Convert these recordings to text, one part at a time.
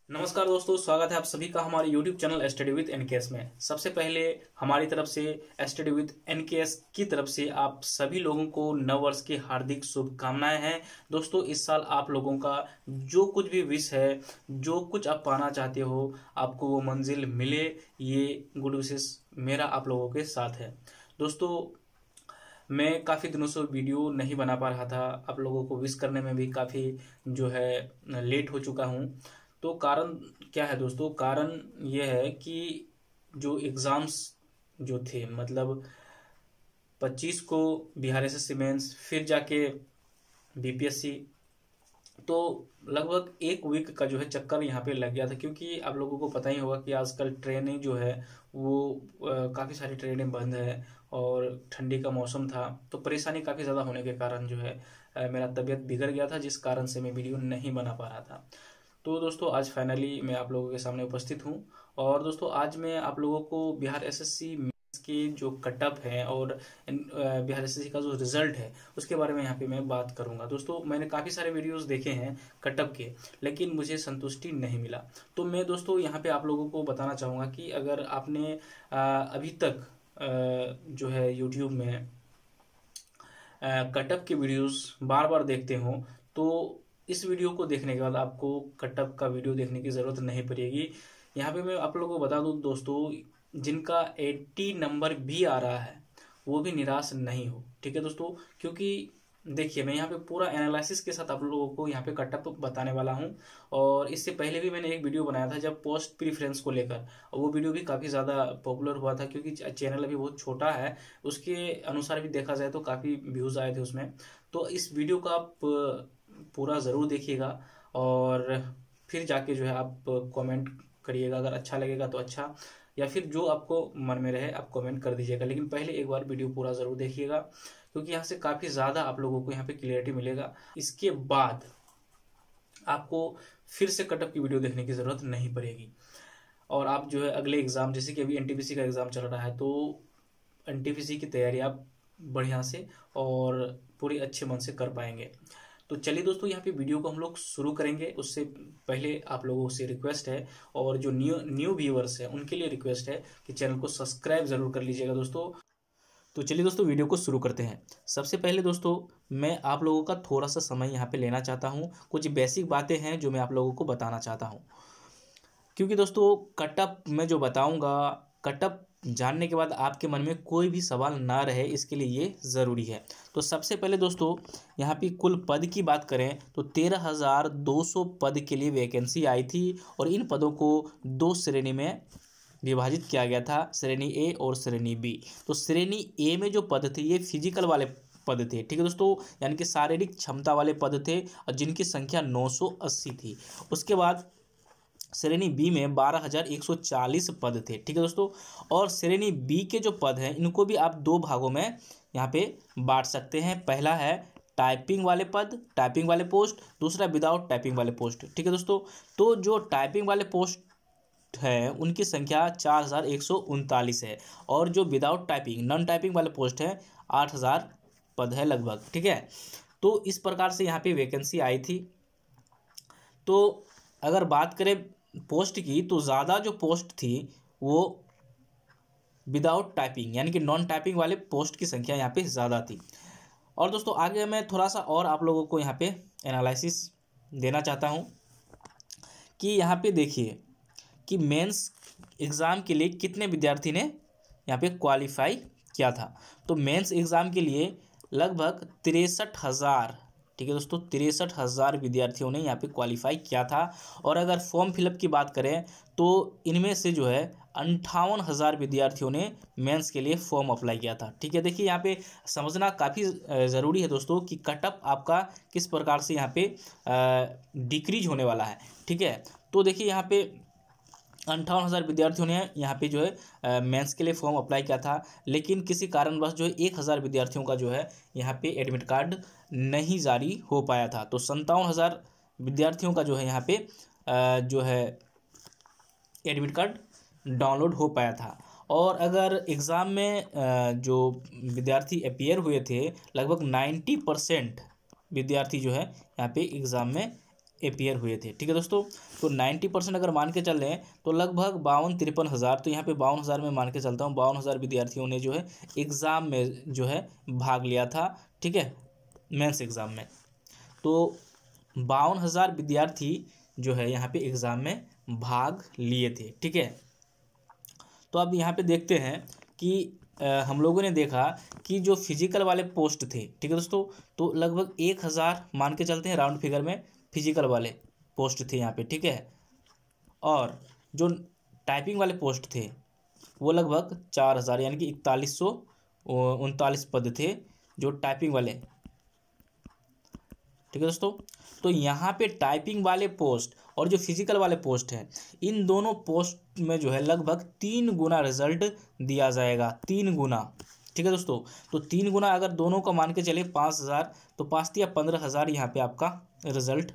नमस्कार दोस्तों, स्वागत है आप सभी का हमारे YouTube channel study with NKS में। सबसे पहले हमारी तरफ से स्टडी विद एनकेएस की तरफ से आप सभी लोगों को नव वर्ष की हार्दिक शुभकामनाएं हैं। दोस्तों, इस साल आप लोगों का जो कुछ भी विश है, जो कुछ आप पाना चाहते हो, आपको वो मंजिल मिले, ये गुड विशेस मेरा आप लोगों के साथ है। दोस्तों, मैं काफ़ी दिनों से वीडियो नहीं बना पा रहा था, आप लोगों को विश करने में भी काफ़ी जो है लेट हो चुका हूँ। तो कारण क्या है दोस्तों? कारण यह है कि जो एग्ज़ाम्स जो थे, मतलब 25 को बिहार एसएससी मेंस, फिर जाके बीपीएससी, तो लगभग एक वीक का जो है चक्कर यहाँ पे लग गया था। क्योंकि आप लोगों को पता ही होगा कि आजकल ट्रेनें जो है वो काफ़ी सारी ट्रेनें बंद है और ठंडी का मौसम था, तो परेशानी काफ़ी ज़्यादा होने के कारण जो है मेरा तबीयत बिगड़ गया था, जिस कारण से मैं वीडियो नहीं बना पा रहा था। तो दोस्तों, आज फाइनली मैं आप लोगों के सामने उपस्थित हूँ। और दोस्तों, आज मैं आप लोगों को बिहार एसएससी के जो कटअप है और बिहार एसएससी का जो रिजल्ट है उसके बारे में यहाँ पे मैं बात करूंगा। दोस्तों, मैंने काफ़ी सारे वीडियोस देखे हैं कटअप के, लेकिन मुझे संतुष्टि नहीं मिला। तो मैं दोस्तों यहाँ पे आप लोगों को बताना चाहूँगा कि अगर आपने अभी तक जो है यूट्यूब में कटअप के वीडियोस बार बार देखते हो, तो इस वीडियो को देखने के बाद आपको कटअप का वीडियो देखने की ज़रूरत नहीं पड़ेगी। यहाँ पे मैं आप लोगों को बता दूं दोस्तों, जिनका 80 नंबर भी आ रहा है वो भी निराश नहीं हो, ठीक है दोस्तों। क्योंकि देखिए, मैं यहाँ पे पूरा एनालिसिस के साथ आप लोगों को यहाँ पे कटअप बताने वाला हूँ। और इससे पहले भी मैंने एक वीडियो बनाया था जब पोस्ट प्रीफ्रेंस को लेकर, और वो वीडियो भी काफ़ी ज़्यादा पॉपुलर हुआ था, क्योंकि चैनल अभी बहुत छोटा है, उसके अनुसार भी देखा जाए तो काफ़ी व्यूज़ आए थे उसमें। तो इस वीडियो को आप पूरा ज़रूर देखिएगा और फिर जाके जो है आप कमेंट करिएगा। अगर अच्छा लगेगा तो अच्छा, या फिर जो आपको मन में रहे आप कमेंट कर दीजिएगा। लेकिन पहले एक बार वीडियो पूरा ज़रूर देखिएगा, क्योंकि यहाँ से काफ़ी ज़्यादा आप लोगों को यहाँ पे क्लियरिटी मिलेगा। इसके बाद आपको फिर से कटअप की वीडियो देखने की ज़रूरत नहीं पड़ेगी। और आप जो है अगले एग्ज़ाम, जैसे कि अभी एनटीपीसी का एग्ज़ाम चल रहा है, तो एनटीपीसी की तैयारी आप बढ़िया से और पूरी अच्छे मन से कर पाएंगे। तो चलिए दोस्तों, यहाँ पे वीडियो को हम लोग शुरू करेंगे। उससे पहले आप लोगों से रिक्वेस्ट है, और जो न्यू व्यूअर्स हैं उनके लिए रिक्वेस्ट है कि चैनल को सब्सक्राइब ज़रूर कर लीजिएगा दोस्तों। तो चलिए दोस्तों, वीडियो को शुरू करते हैं। सबसे पहले दोस्तों, मैं आप लोगों का थोड़ा सा समय यहाँ पे लेना चाहता हूँ। कुछ बेसिक बातें हैं जो मैं आप लोगों को बताना चाहता हूँ, क्योंकि दोस्तों कटअप मैं जो बताऊँगा, कटअप जानने के बाद आपके मन में कोई भी सवाल ना रहे, इसके लिए ये ज़रूरी है। तो सबसे पहले दोस्तों, यहाँ पे कुल पद की बात करें तो 13,200 पद के लिए वैकेंसी आई थी, और इन पदों को दो श्रेणी में विभाजित किया गया था, श्रेणी ए और श्रेणी बी। तो श्रेणी ए में जो पद थे ये फिजिकल वाले पद थे, ठीक है दोस्तों, यानी कि शारीरिक क्षमता वाले पद थे, और जिनकी संख्या 980 थी। उसके बाद श्रेणी बी में 12,140 पद थे, ठीक है दोस्तों। और श्रेणी बी के जो पद हैं इनको भी आप दो भागों में यहाँ पे बांट सकते हैं। पहला है टाइपिंग वाले पद, टाइपिंग वाले पोस्ट, दूसरा विदाउट टाइपिंग वाले पोस्ट, ठीक है दोस्तों। तो जो टाइपिंग वाले पोस्ट है उनकी संख्या 4,139 है, और जो विदाउट टाइपिंग नॉन टाइपिंग वाले पोस्ट है 8,000 पद है लगभग, ठीक है। तो इस प्रकार से यहाँ पे वैकेंसी आई थी। तो अगर बात करें पोस्ट की, तो ज़्यादा जो पोस्ट थी वो विदाउट टाइपिंग यानी कि नॉन टाइपिंग वाले पोस्ट की संख्या यहाँ पे ज़्यादा थी। और दोस्तों, आगे मैं थोड़ा सा और आप लोगों को यहाँ पे एनालिसिस देना चाहता हूँ कि यहाँ पे देखिए कि मेंस एग्ज़ाम के लिए कितने विद्यार्थी ने यहाँ पे क्वालिफाई किया था। तो मेंस एग्ज़ाम के लिए लगभग 63,000, ठीक है दोस्तों, 63,000 विद्यार्थियों ने यहाँ पे क्वालिफाई किया था। और अगर फॉर्म फिलअप की बात करें तो इनमें से जो है 58,000 विद्यार्थियों ने मेंस के लिए फॉर्म अप्लाई किया था, ठीक है। देखिए, यहाँ पे समझना काफ़ी ज़रूरी है दोस्तों कि कटअप आपका किस प्रकार से यहाँ पे डिक्रीज होने वाला है, ठीक है। तो देखिए, यहाँ पे 58,000 विद्यार्थियों ने यहाँ पे जो है मेंस के लिए फॉर्म अप्लाई किया था, लेकिन किसी कारणवश जो है 1,000 विद्यार्थियों का जो है यहाँ पे एडमिट कार्ड नहीं जारी हो पाया था। तो 57,000 विद्यार्थियों का जो है यहाँ पे जो है एडमिट कार्ड डाउनलोड हो पाया था। और अगर एग्ज़ाम में जो विद्यार्थी अपीयर हुए थे, लगभग 90% विद्यार्थी जो है यहाँ पे एग्ज़ाम में अपेयर हुए थे। ठीक है दोस्तों, तो 90% अगर मान के चल रहे हैं तो लगभग 52-53 हज़ार, तो यहाँ पे 52 हज़ार में मान के चलता हूँ, 52 हज़ार विद्यार्थियों ने जो है एग्ज़ाम में जो है भाग लिया था। ठीक है, मेंस एग्ज़ाम में। तो 52 हज़ार विद्यार्थी जो है यहाँ पे एग्ज़ाम में भाग लिए थे। ठीक है, तो अब यहाँ पे देखते हैं कि हम लोगों ने देखा कि जो फिजिकल वाले पोस्ट थे, ठीक है दोस्तों, तो लगभग 1000 मान के चलते हैं राउंड फिगर में फिजिकल वाले पोस्ट थे यहाँ पे। ठीक है, और जो टाइपिंग वाले पोस्ट थे वो लगभग 4000 यानी कि 4139 पद थे जो टाइपिंग वाले। ठीक है दोस्तों, तो यहाँ पे टाइपिंग वाले पोस्ट और जो फिजिकल वाले पोस्ट हैं, इन दोनों पोस्ट में जो है लगभग 3 गुना रिजल्ट दिया जाएगा, 3 गुना। ठीक है दोस्तों, तो 3 गुना अगर दोनों का मान के चले 5000, तो 5 या 15,000 यहाँ पे आपका रिजल्ट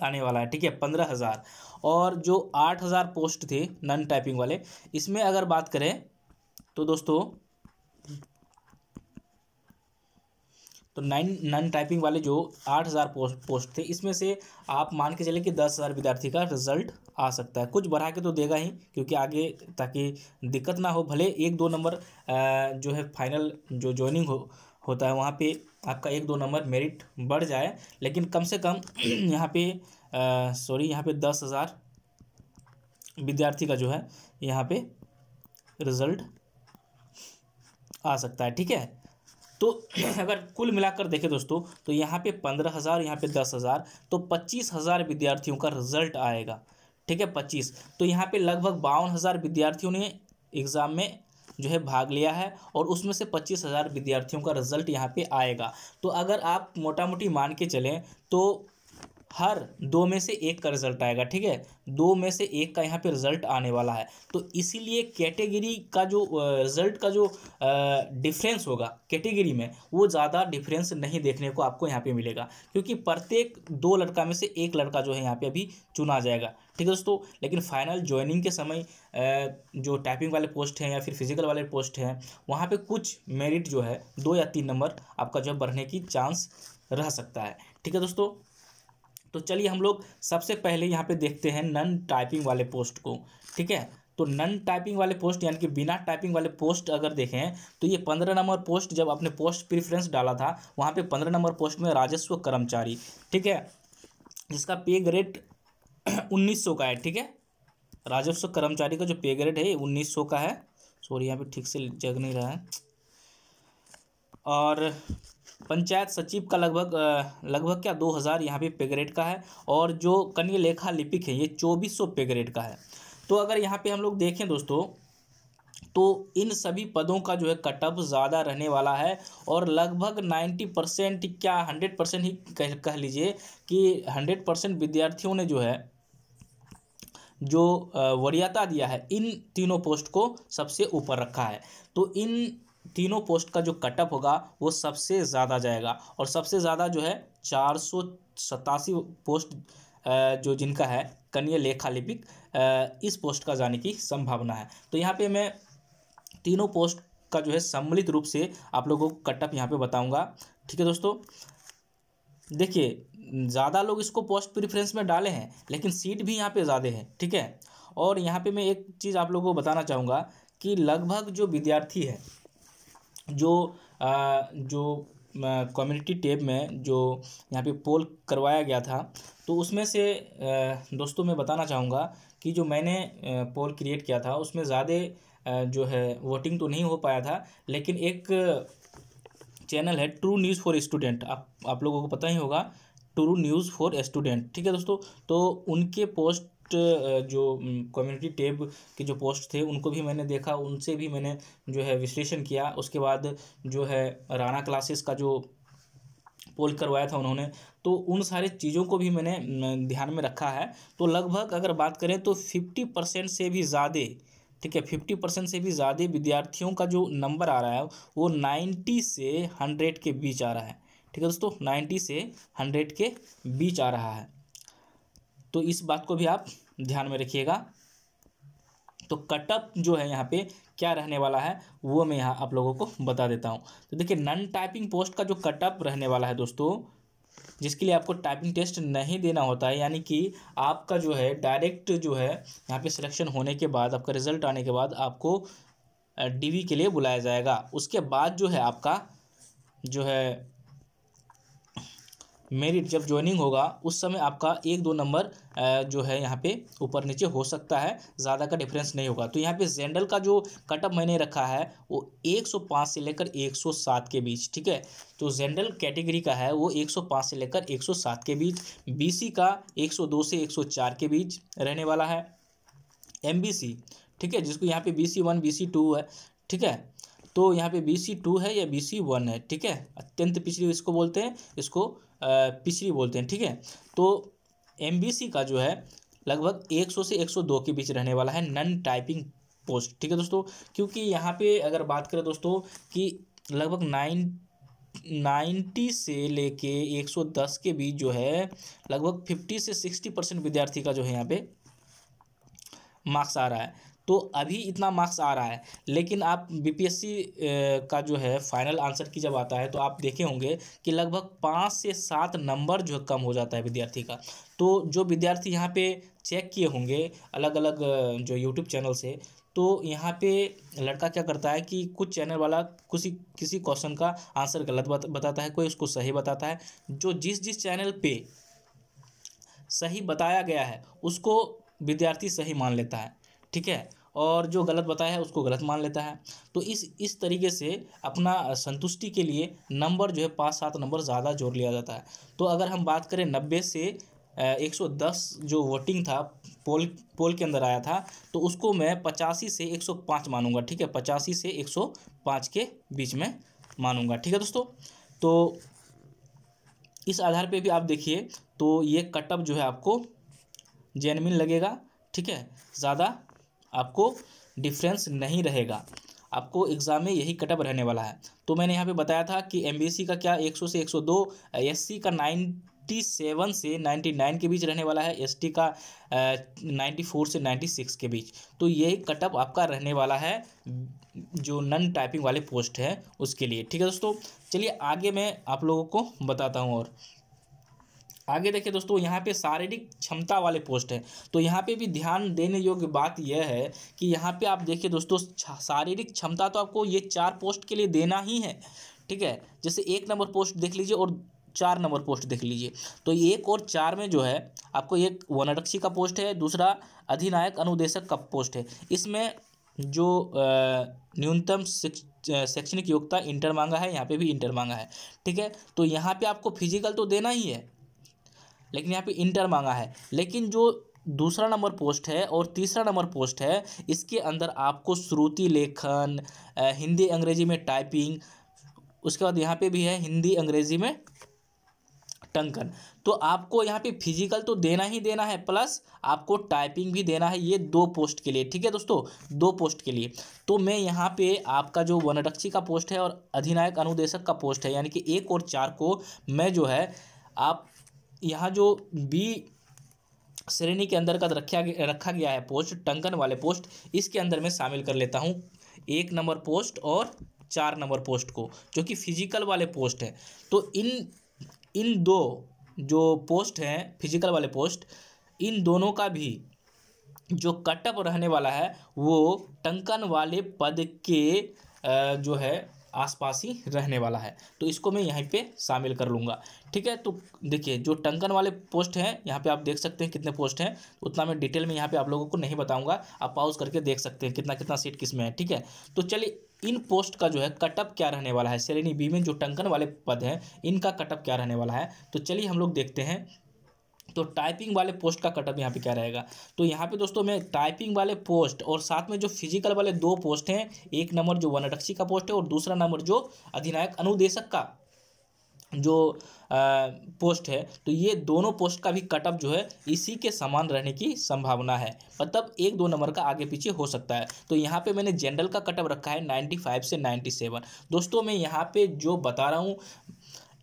आने वाला है। ठीक है, 15,000। और जो 8000 पोस्ट थे नॉन टाइपिंग वाले, इसमें अगर बात करें तो दोस्तों, तो नॉन टाइपिंग वाले जो 8000 पोस्ट थे, इसमें से आप मान के चले कि 10,000 विद्यार्थी का रिजल्ट आ सकता है। कुछ बढ़ा के तो देगा ही, क्योंकि आगे ताकि दिक्कत ना हो, भले 1-2 नंबर जो है फाइनल जो ज्वाइनिंग होता है वहाँ पे आपका 1-2 नंबर मेरिट बढ़ जाए, लेकिन कम से कम यहाँ पे यहाँ पे 10,000 विद्यार्थी का जो है यहाँ पे रिजल्ट आ सकता है। ठीक है, तो अगर कुल मिलाकर देखें दोस्तों, तो यहाँ पे 15,000, यहाँ पे 10,000, तो 25,000 विद्यार्थियों का रिजल्ट आएगा। ठीक है, 25। तो यहाँ पे लगभग 52,000 विद्यार्थियों ने एग्ज़ाम में जो है भाग लिया है, और उसमें से 25,000 विद्यार्थियों का रिजल्ट यहाँ पे आएगा। तो अगर आप मोटा मोटी मान के चलें तो हर 2 में से 1 का रिजल्ट आएगा। ठीक है, 2 में से 1 का यहाँ पे रिजल्ट आने वाला है। तो इसीलिए कैटेगरी का जो रिजल्ट का जो डिफरेंस होगा कैटेगरी में, वो ज़्यादा डिफरेंस नहीं देखने को आपको यहाँ पे मिलेगा, क्योंकि प्रत्येक 2 लड़का में से 1 लड़का जो है यहाँ पे अभी चुना जाएगा। ठीक है दोस्तों, लेकिन फाइनल ज्वाइनिंग के समय जो टाइपिंग वाले पोस्ट हैं या फिर फिजिकल वाले पोस्ट हैं, वहाँ पे कुछ मेरिट जो है 2 या 3 नंबर आपका जो बढ़ने की चांस रह सकता है। ठीक है दोस्तों, तो चलिए हम लोग सबसे पहले यहाँ पे देखते हैं नॉन टाइपिंग वाले पोस्ट को। ठीक है, तो नॉन टाइपिंग वाले पोस्ट यानी कि बिना टाइपिंग वाले पोस्ट अगर देखें तो ये 15 नंबर पोस्ट, जब आपने पोस्ट प्रेफरेंस डाला था वहाँ पे 15 नंबर पोस्ट में राजस्व कर्मचारी, ठीक है, जिसका पे ग्रेड 1900 का है। ठीक है, राजस्व कर्मचारी का जो पे ग्रेड है 1900 का है। सॉरी, यहाँ पे ठीक से जग नहीं रहा है। और पंचायत सचिव का लगभग क्या 2000 यहाँ पे पे ग्रेड का है, और जो कनीय लेखा लिपिक है ये 2400 पे ग्रेड का है। तो अगर यहाँ पे हम लोग देखें दोस्तों, तो इन सभी पदों का जो है कटअप ज़्यादा रहने वाला है, और लगभग 90% क्या 100% ही कह लीजिए कि 100% विद्यार्थियों ने जो है जो वरीयता दिया है इन तीनों पोस्ट को सबसे ऊपर रखा है। तो इन तीनों पोस्ट का जो कटअप होगा वो सबसे ज़्यादा जाएगा, और सबसे ज़्यादा जो है 487 पोस्ट जो जिनका है कनीय लेखा लिपिक, इस पोस्ट का जाने की संभावना है। तो यहाँ पे मैं तीनों पोस्ट का जो है सम्मिलित रूप से आप लोगों को कटअप यहाँ पे बताऊँगा। ठीक है दोस्तों, देखिए ज़्यादा लोग इसको पोस्ट प्रेफरेंस में डाले हैं, लेकिन सीट भी यहाँ पे ज़्यादा है। ठीक है, और यहाँ पे मैं एक चीज़ आप लोगों को बताना चाहूँगा कि लगभग जो विद्यार्थी है जो कम्युनिटी टैब में जो यहाँ पे पोल करवाया गया था, तो उसमें से दोस्तों मैं बताना चाहूँगा कि जो मैंने पोल क्रिएट किया था उसमें ज़्यादा जो है वोटिंग तो नहीं हो पाया था, लेकिन एक चैनल है ट्रू न्यूज़ फॉर स्टूडेंट, आप लोगों को पता ही होगा, ट्रू न्यूज़ फॉर स्टूडेंट। ठीक है दोस्तों, तो उनके पोस्ट जो कम्युनिटी टैब के जो पोस्ट थे उनको भी मैंने देखा, उनसे भी मैंने जो है विश्लेषण किया। उसके बाद जो है राणा क्लासेस का जो पोल करवाया था उन्होंने, तो उन सारी चीज़ों को भी मैंने ध्यान में रखा है। तो लगभग अगर बात करें तो 50% से भी ज़्यादा, ठीक है, 50% से भी ज़्यादा विद्यार्थियों का जो नंबर आ रहा है वो 90 से 100 के बीच आ रहा है। ठीक है दोस्तों, 90 से 100 के बीच आ रहा है। तो इस बात को भी आप ध्यान में रखिएगा। तो कटअप जो है यहाँ पे क्या रहने वाला है वो मैं यहाँ आप लोगों को बता देता हूँ। तो देखिए नॉन टाइपिंग पोस्ट का जो कटअप रहने वाला है दोस्तों, जिसके लिए आपको टाइपिंग टेस्ट नहीं देना होता है, यानी कि आपका जो है डायरेक्ट जो है यहाँ पे सिलेक्शन होने के बाद, आपका रिजल्ट आने के बाद आपको डीवी के लिए बुलाया जाएगा। उसके बाद जो है आपका जो है मेरिट जब ज्वाइनिंग होगा उस समय आपका 1-2 नंबर जो है यहाँ पे ऊपर नीचे हो सकता है, ज़्यादा का डिफरेंस नहीं होगा। तो यहाँ पे जनरल का जो कटअप मैंने रखा है वो 105 से लेकर 107 के बीच, ठीक है। तो जनरल कैटेगरी का है वो 105 से लेकर 107 के बीच, बीसी का 102 से 104 के बीच रहने वाला है, एमबीसी, ठीक है, जिसको यहाँ पे BC1 BC2 है, ठीक है। तो यहाँ पे BC2 है या BC1 है, ठीक है, अत्यंत पिछड़ी इसको बोलते हैं, इसको पिछड़ी बोलते हैं, ठीक है। तो एमबीसी का जो है लगभग 100 से 102 के बीच रहने वाला है, नन टाइपिंग पोस्ट, ठीक है दोस्तों। क्योंकि यहाँ पे अगर बात करें दोस्तों कि लगभग 90 से लेके 110 के बीच जो है लगभग 50 से 60% विद्यार्थी का जो है यहाँ पे मार्क्स आ रहा है। तो अभी इतना मार्क्स आ रहा है, लेकिन आप बीपीएससी का जो है फाइनल आंसर की जब आता है तो आप देखे होंगे कि लगभग 5 से 7 नंबर जो कम हो जाता है विद्यार्थी का। तो जो विद्यार्थी यहाँ पे चेक किए होंगे अलग अलग जो यूट्यूब चैनल से, तो यहाँ पे लड़का क्या करता है कि कुछ चैनल वाला किसी क्वेश्चन का आंसर गलत बताता है, कोई उसको सही बताता है। जो जिस चैनल पे सही बताया गया है उसको विद्यार्थी सही मान लेता है, ठीक है, और जो गलत बताया है उसको गलत मान लेता है। तो इस तरीके से अपना संतुष्टि के लिए नंबर जो है 5-7 नंबर ज़्यादा जोड़ लिया जाता है। तो अगर हम बात करें 90 से 110 जो वोटिंग था पोल के अंदर आया था, तो उसको मैं 85 से 105 मानूंगा, ठीक है, 85 से 105 के बीच में मानूंगा, ठीक है दोस्तों। तो इस आधार पे भी आप देखिए तो ये कटअप जो है आपको जेन्युइन लगेगा, ठीक है, ज़्यादा आपको डिफरेंस नहीं रहेगा, आपको एग्ज़ाम में यही कटअप रहने वाला है। तो मैंने यहाँ पे बताया था कि एमबीसी का क्या 100 से 102, एससी का 97 से 99 के बीच रहने वाला है, एसटी का 94 से 96 के बीच। तो ये कटअप आपका रहने वाला है जो नन टाइपिंग वाले पोस्ट है उसके लिए, ठीक है दोस्तों। चलिए आगे मैं आप लोगों को बताता हूँ। और आगे देखिए दोस्तों, यहाँ पे शारीरिक क्षमता वाले पोस्ट है। तो यहाँ पे भी ध्यान देने योग्य बात यह है कि यहाँ पे आप देखिए दोस्तों, शारीरिक क्षमता तो आपको ये 4 पोस्ट के लिए देना ही है, ठीक है। जैसे 1 नंबर पोस्ट देख लीजिए और 4 नंबर पोस्ट देख लीजिए। तो 1 और 4 में जो है आपको एक वनरक्षी का पोस्ट है, दूसरा अधिनायक अनुदेशक का पोस्ट है। इसमें जो न्यूनतम शैक्षणिक योग्यता इंटर मांगा है, यहाँ पे भी इंटर मांगा है, ठीक है। तो यहाँ पे आपको फिजिकल तो देना ही है, लेकिन यहाँ पे इंटर मांगा है। लेकिन जो दूसरा नंबर पोस्ट है और तीसरा नंबर पोस्ट है, इसके अंदर आपको श्रुति लेखन, हिंदी अंग्रेजी में टाइपिंग, उसके बाद यहाँ पे भी है हिंदी अंग्रेजी में टंकन। तो आपको यहाँ पे फिजिकल तो देना ही देना है, प्लस आपको टाइपिंग भी देना है, ये 2 पोस्ट के लिए, ठीक है दोस्तों, 2 पोस्ट के लिए। तो मैं यहाँ पे आपका जो वनरक्षी का पोस्ट है और अधिनायक अनुदेशक का पोस्ट है, यानी कि 1 और 4 को मैं जो है आप यहाँ जो बी श्रेणी के अंदर का रखा गया है पोस्ट, टंकन वाले पोस्ट, इसके अंदर मैं शामिल कर लेता हूँ 1 नंबर पोस्ट और 4 नंबर पोस्ट को, जो कि फिजिकल वाले पोस्ट है। तो इन 2 जो पोस्ट हैं फिजिकल वाले पोस्ट, इन दोनों का भी जो कटअप रहने वाला है वो टंकन वाले पद के जो है आसपास ही रहने वाला है। तो इसको मैं यहीं पे शामिल कर लूँगा, ठीक है। तो देखिए जो टंकन वाले पोस्ट हैं, यहाँ पे आप देख सकते हैं कितने पोस्ट हैं, उतना मैं डिटेल में यहाँ पे आप लोगों को नहीं बताऊँगा, आप पॉज करके देख सकते हैं कितना कितना सीट किस में है, ठीक है। तो चलिए इन पोस्ट का जो है कटअप क्या रहने वाला है, श्रेणी बी में जो टंकन वाले पद हैं इनका कटअप क्या रहने वाला है, तो चलिए हम लोग देखते हैं। तो टाइपिंग वाले पोस्ट का कटअप यहाँ पे क्या रहेगा। तो यहाँ पे दोस्तों मैं टाइपिंग वाले पोस्ट और साथ में जो फिजिकल वाले 2 पोस्ट हैं, 1 नंबर जो वनरक्षी का पोस्ट है और दूसरा नंबर जो अधिनायक अनुदेशक का जो पोस्ट है, तो ये दोनों पोस्ट का भी कटअप जो है इसी के समान रहने की संभावना है, मतलब 1-2 नंबर का आगे पीछे हो सकता है। तो यहाँ पे मैंने जनरल का कटअप रखा है 95 से 97। दोस्तों मैं यहाँ पे जो बता रहा हूँ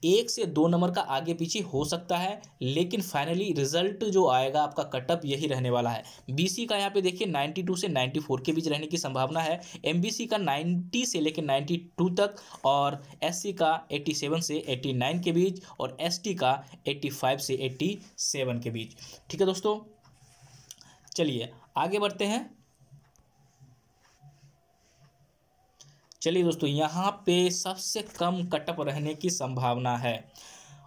1 से 2 नंबर का आगे पीछे हो सकता है, लेकिन फाइनली रिजल्ट जो आएगा आपका कटअप यही रहने वाला है। बीसी का यहाँ पे देखिए 92 से 94 के बीच रहने की संभावना है, एमबीसी का 90 से लेकर 92 तक, और एससी का 87 से 89 के बीच, और एसटी का 85 से 87 के बीच। ठीक है दोस्तों, चलिए आगे बढ़ते हैं। चलिए दोस्तों, यहाँ पे सबसे कम कटअप रहने की संभावना है,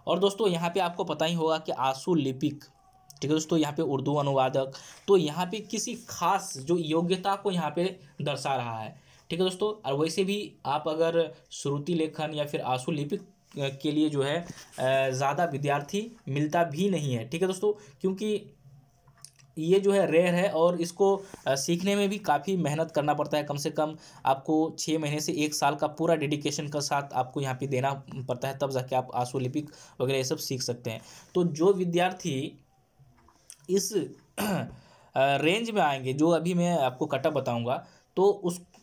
और दोस्तों यहाँ पे आपको पता ही होगा कि आशु लिपिक, ठीक है दोस्तों, यहाँ पे उर्दू अनुवादक, तो यहाँ पे किसी खास जो योग्यता को यहाँ पे दर्शा रहा है। ठीक है दोस्तों, और वैसे भी आप अगर श्रुति लेखन या फिर आशु लिपिक के लिए जो है ज़्यादा विद्यार्थी मिलता भी नहीं है। ठीक है दोस्तों, क्योंकि ये जो है रेयर है, और इसको सीखने में भी काफ़ी मेहनत करना पड़ता है। कम से कम आपको 6 महीने से 1 साल का पूरा डेडिकेशन का साथ आपको यहाँ पे देना पड़ता है, तब जाके आप आशु लिपिक वगैरह ये सब सीख सकते हैं। तो जो विद्यार्थी इस रेंज में आएंगे, जो अभी मैं आपको कटअप बताऊंगा, तो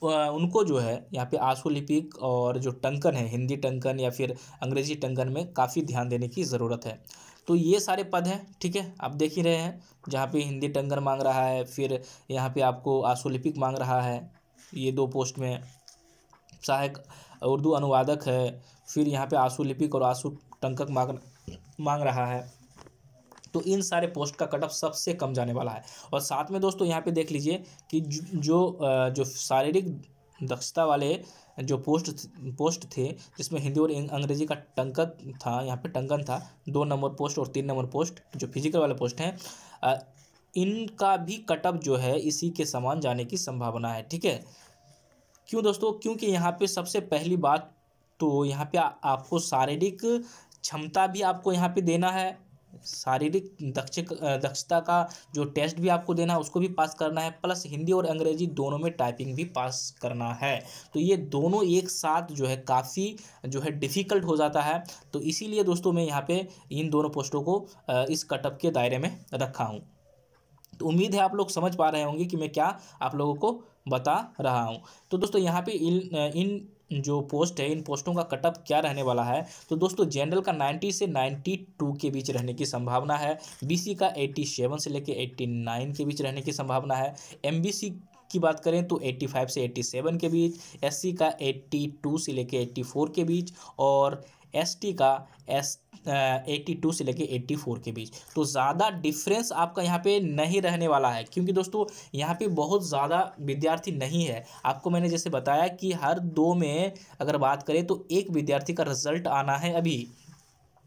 उनको जो है यहाँ पे आशु लिपिक और जो टंकन है, हिंदी टंकन या फिर अंग्रेजी टंकन में काफ़ी ध्यान देने की ज़रूरत है। तो ये सारे पद हैं, ठीक है, आप देख ही रहे हैं, जहाँ पे हिंदी टंकन मांग रहा है, फिर यहाँ पे आपको आशु लिपिक मांग रहा है, ये 2 पोस्ट में सहायक उर्दू अनुवादक है, फिर यहाँ पे आशु लिपिक और आशु टंकक मांग रहा है। तो इन सारे पोस्ट का कटअप सबसे कम जाने वाला है। और साथ में दोस्तों यहाँ पे देख लीजिए कि जो शारीरिक दक्षता वाले जो पोस्ट थे, जिसमें हिंदी और अंग्रेजी का टंकक था, यहाँ पे टंकन था, 2 नंबर पोस्ट और 3 नंबर पोस्ट जो फिजिकल वाले पोस्ट हैं, इनका भी कटअप जो है इसी के समान जाने की संभावना है। ठीक है, क्यों दोस्तों? क्योंकि यहाँ पे सबसे पहली बात तो यहाँ पे आपको शारीरिक क्षमता भी आपको यहाँ पे देना है, शारीरिक दक्षता का जो टेस्ट भी आपको देना है, उसको भी पास करना है, प्लस हिंदी और अंग्रेजी दोनों में टाइपिंग भी पास करना है। तो ये दोनों एक साथ जो है काफ़ी जो है डिफ़िकल्ट हो जाता है। तो इसीलिए दोस्तों मैं यहाँ पे इन दोनों पोस्टों को इस कटअप के दायरे में रखा हूँ। तो उम्मीद है आप लोग समझ पा रहे होंगे कि मैं क्या आप लोगों को बता रहा हूँ। तो दोस्तों यहाँ पे इन जो पोस्ट है, इन पोस्टों का कटअप क्या रहने वाला है, तो दोस्तों जनरल का 90 से 92 के बीच रहने की संभावना है, बीसी का 87 से लेकर 89 के बीच रहने की संभावना है, एमबीसी की बात करें तो 85 से 87 के बीच, एससी का 82 से लेकर 84 के बीच, और एसटी का 82 से लेके 84 के बीच। तो ज़्यादा डिफरेंस आपका यहाँ पे नहीं रहने वाला है, क्योंकि दोस्तों यहाँ पे बहुत ज़्यादा विद्यार्थी नहीं है। आपको मैंने जैसे बताया कि हर 2 में अगर बात करें तो 1 विद्यार्थी का रिजल्ट आना है अभी,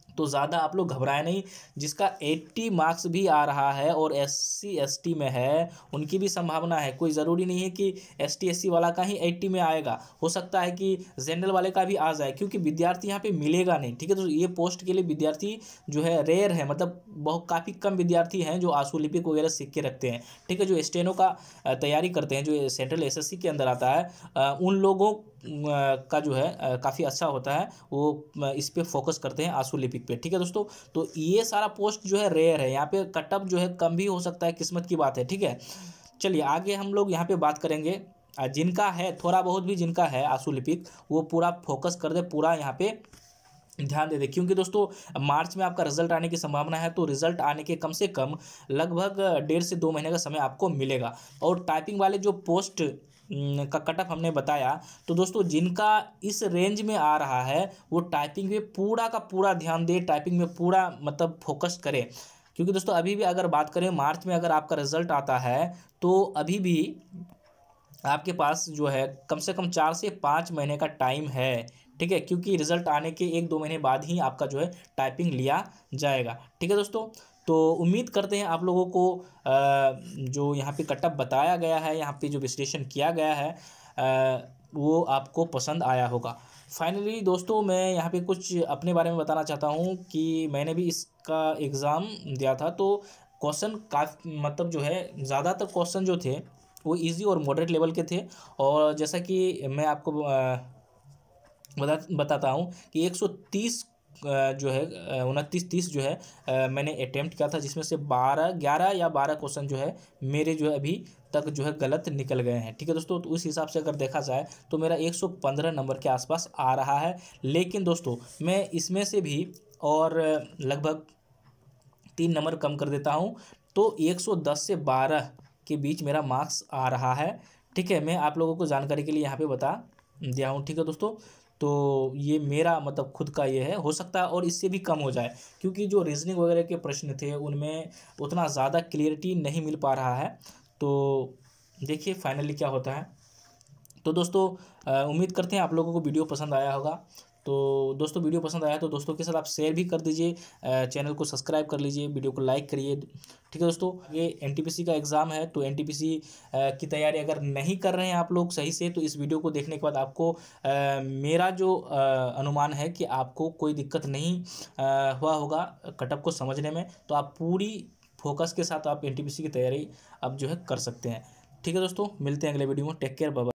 तो ज़्यादा आप लोग घबराए नहीं। जिसका 80 मार्क्स भी आ रहा है और SC ST में है, उनकी भी संभावना है। कोई ज़रूरी नहीं है कि ST SC वाला का ही 80 में आएगा, हो सकता है कि जनरल वाले का भी आ जाए, क्योंकि विद्यार्थी यहाँ पे मिलेगा नहीं। ठीक है, तो ये पोस्ट के लिए विद्यार्थी जो है रेयर है, मतलब बहुत काफ़ी कम विद्यार्थी हैं जो आशु लिपिक वगैरह सीख के रखते हैं। ठीक है, जो स्टेनो का तैयारी करते हैं, जो सेंट्रल SSC के अंदर आता है, उन लोगों का जो है काफ़ी अच्छा होता है, वो इस पे फोकस करते हैं आशु लिपिक पे। ठीक है दोस्तों, तो ये सारा पोस्ट जो है रेयर है, यहाँ पे कटअप जो है कम भी हो सकता है, किस्मत की बात है। ठीक है, चलिए आगे हम लोग यहाँ पे बात करेंगे। जिनका है थोड़ा बहुत भी, जिनका है आशु लिपिक, वो पूरा फोकस कर दे, पूरा यहाँ पे ध्यान दे दे, क्योंकि दोस्तों मार्च में आपका रिजल्ट आने की संभावना है। तो रिजल्ट आने के कम से कम लगभग 1.5 से 2 महीने का समय आपको मिलेगा। और टाइपिंग वाले जो पोस्ट का कटअप हमने बताया, तो दोस्तों जिनका इस रेंज में आ रहा है वो टाइपिंग में पूरा का पूरा ध्यान दे, टाइपिंग में पूरा मतलब फोकस करे। क्योंकि दोस्तों अभी भी अगर बात करें मार्च में अगर आपका रिजल्ट आता है, तो अभी भी आपके पास जो है कम से कम 4 से 5 महीने का टाइम है। ठीक है, क्योंकि रिजल्ट आने के 1-2 महीने बाद ही आपका जो है टाइपिंग लिया जाएगा। ठीक है दोस्तों, तो उम्मीद करते हैं आप लोगों को जो यहाँ पे कटअप बताया गया है, यहाँ पे जो विश्लेषण किया गया है, वो आपको पसंद आया होगा। फाइनली दोस्तों मैं यहाँ पे कुछ अपने बारे में बताना चाहता हूँ कि मैंने भी इसका एग्ज़ाम दिया था। तो क्वेश्चन काफ़ी मतलब जो है ज़्यादातर क्वेश्चन जो थे वो इजी और मॉडरेट लेवल के थे। और जैसा कि मैं आपको बताता हूँ कि 130 जो है 29-30 जो है मैंने अटेम्प्ट किया था, जिसमें से 11 या 12 क्वेश्चन जो है मेरे जो है अभी तक जो है गलत निकल गए हैं। ठीक है दोस्तों, तो उस हिसाब से अगर देखा जाए तो मेरा 115 नंबर के आसपास आ रहा है। लेकिन दोस्तों मैं इसमें से भी और लगभग 3 नंबर कम कर देता हूँ, तो 110 से 12 के बीच मेरा मार्क्स आ रहा है। ठीक है, मैं आप लोगों को जानकारी के लिए यहाँ पे बता दिया हूँ। ठीक है दोस्तों, तो ये मेरा मतलब खुद का ये है, हो सकता है और इससे भी कम हो जाए, क्योंकि जो रीजनिंग वगैरह के प्रश्न थे उनमें उतना ज़्यादा क्लियरिटी नहीं मिल पा रहा है। तो देखिए फाइनली क्या होता है। तो दोस्तों उम्मीद करते हैं आप लोगों को वीडियो पसंद आया होगा। तो दोस्तों वीडियो पसंद आया तो दोस्तों के साथ आप शेयर भी कर दीजिए, चैनल को सब्सक्राइब कर लीजिए, वीडियो को लाइक करिए। ठीक है दोस्तों, ये एनटीपीसी का एग्ज़ाम है, तो एनटीपीसी की तैयारी अगर नहीं कर रहे हैं आप लोग सही से, तो इस वीडियो को देखने के बाद आपको मेरा जो अनुमान है कि आपको कोई दिक्कत नहीं हुआ होगा कटअप को समझने में, तो आप पूरी फोकस के साथ आप एनटीपीसी की तैयारी अब जो है कर सकते हैं। ठीक है दोस्तों, मिलते हैं अगले वीडियो में। Take care, bye bye.